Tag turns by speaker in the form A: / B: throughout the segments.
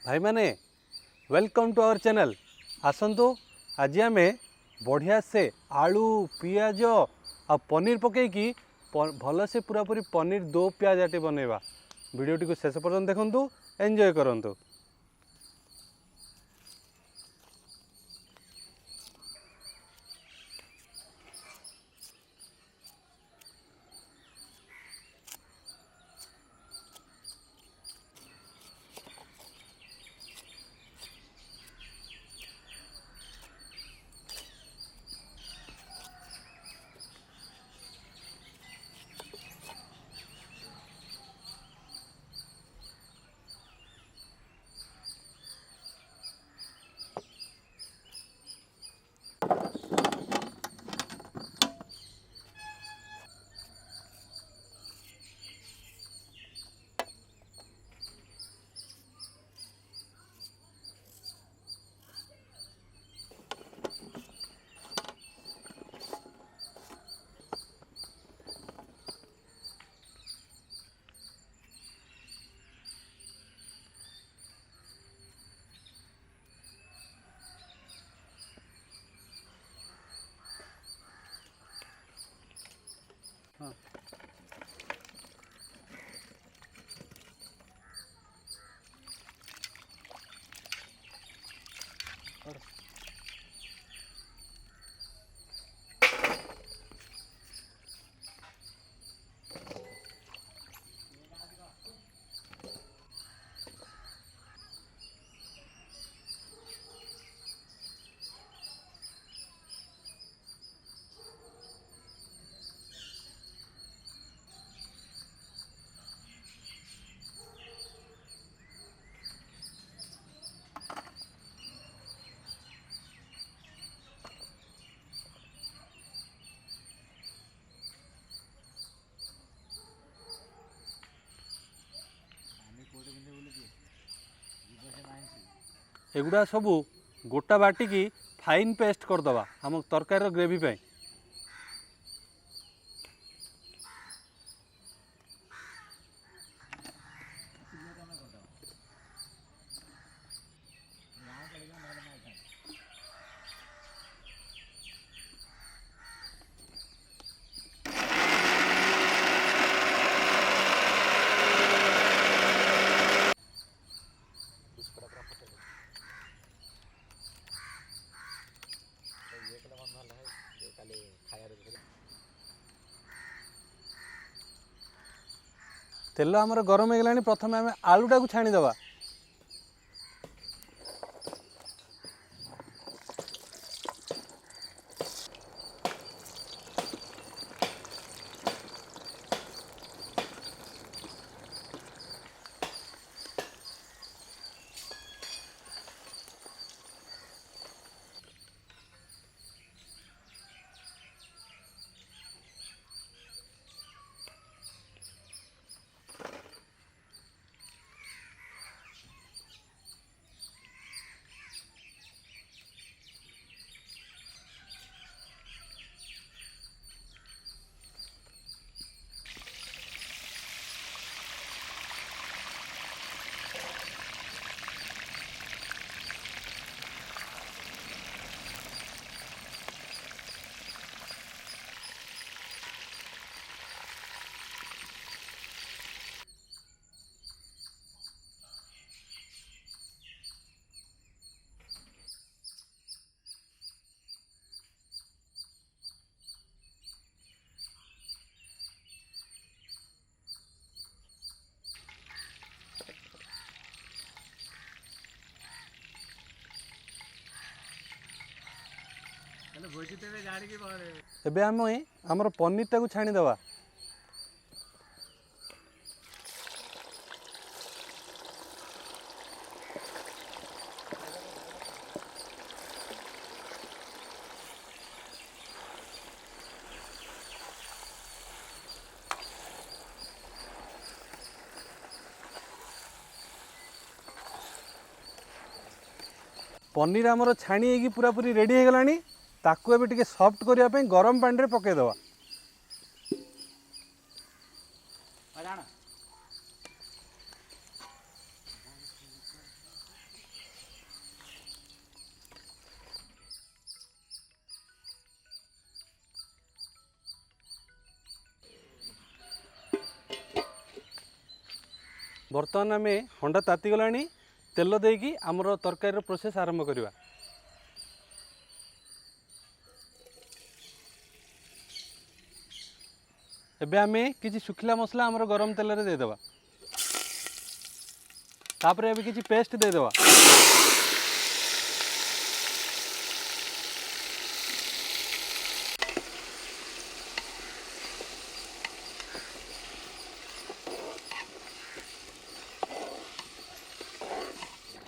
A: भाई माने welcome to our channel. आसतु आज आम बढ़िया से आलू पियाज आ पनीर पकईकि भल से पूरा पूरी पनीर दो पियाज आटे बनैबा। वीडियो को शेष पर्यंत देखंतु, एंजॉय करंतु। हाँ। एगुड़ा सबू गोटा बाटिकी फाइन पेस्ट करदवा आम तरकारी ग्रेवी पे। तेल आमर गरम हो गलानी। प्रथम आम आलूटा को छाणीदवा। एबे आम आमर पनीर टाक छाणीदवा। पनीर आमर छाणी पूरा पूरी रेडी हो गलानी। ताकू एबे टिके सॉफ्ट करने गरम पानी रे पकेदवा। बर्तमान आम हंडा तातीगला तेल देकी आमर तरकारी प्रोसेस आरंभ करवा। एबे आमे किसी सुखिला मसला आमर गरम तेल रे देदेबा। तापर एबे किसी पेस्ट देदेबा।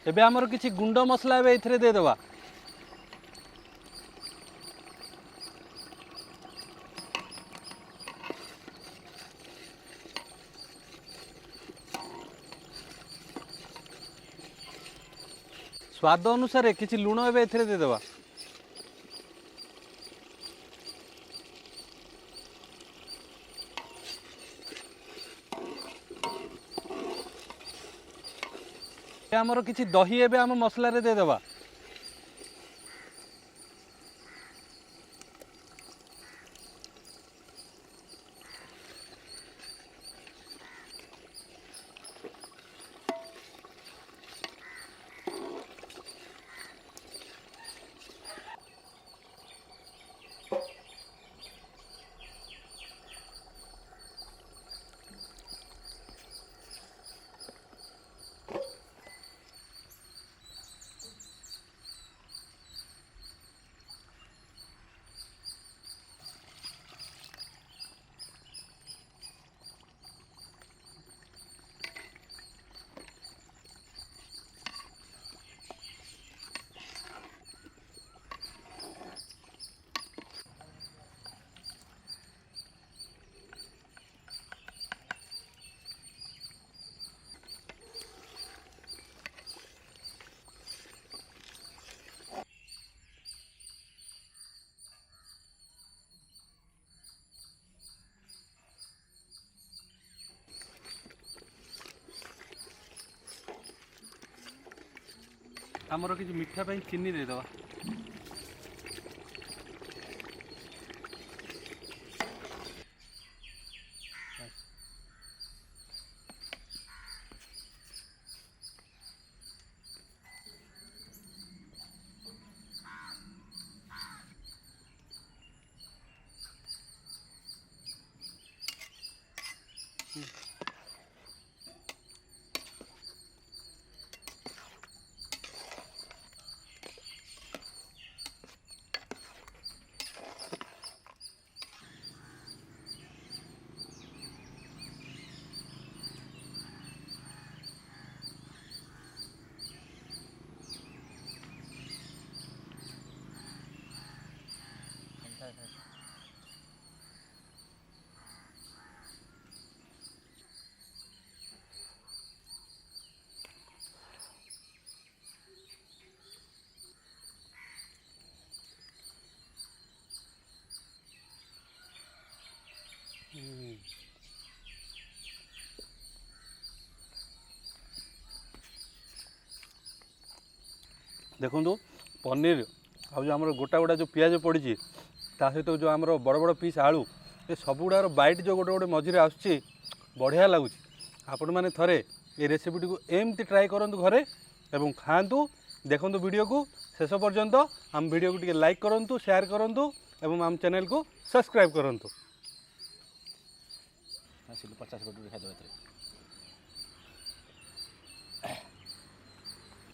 A: एबे आमर किसी गुंड मसला एबे इथरे देदेबा। स्वाद अनुसार किसी लुण एबे इथरे देदेबा। आमर किसी दही एबे आम मसला रे देदेबा। आमर किसी मीठा पाई चीनी देदेबा। देखो पनीर आ जो आम गोटा गोटा जो पियाज पड़ी सहित जो आम बड़ बड़ पीस आलू ये सबुड़ार बैट जो गोटे गोटे मझे आसूँ बढ़िया लगुच। आपण मैंने थे ये रेसिपीटी को एमती ट्राए करूँ घरे एवं खातु देखु वीडियो को शेष पर्यंत आम वीडियो को लाइक करूँ शेयर करूँ एवं आम चैनल को सब्सक्राइब करूँ। 50 कोटी खाई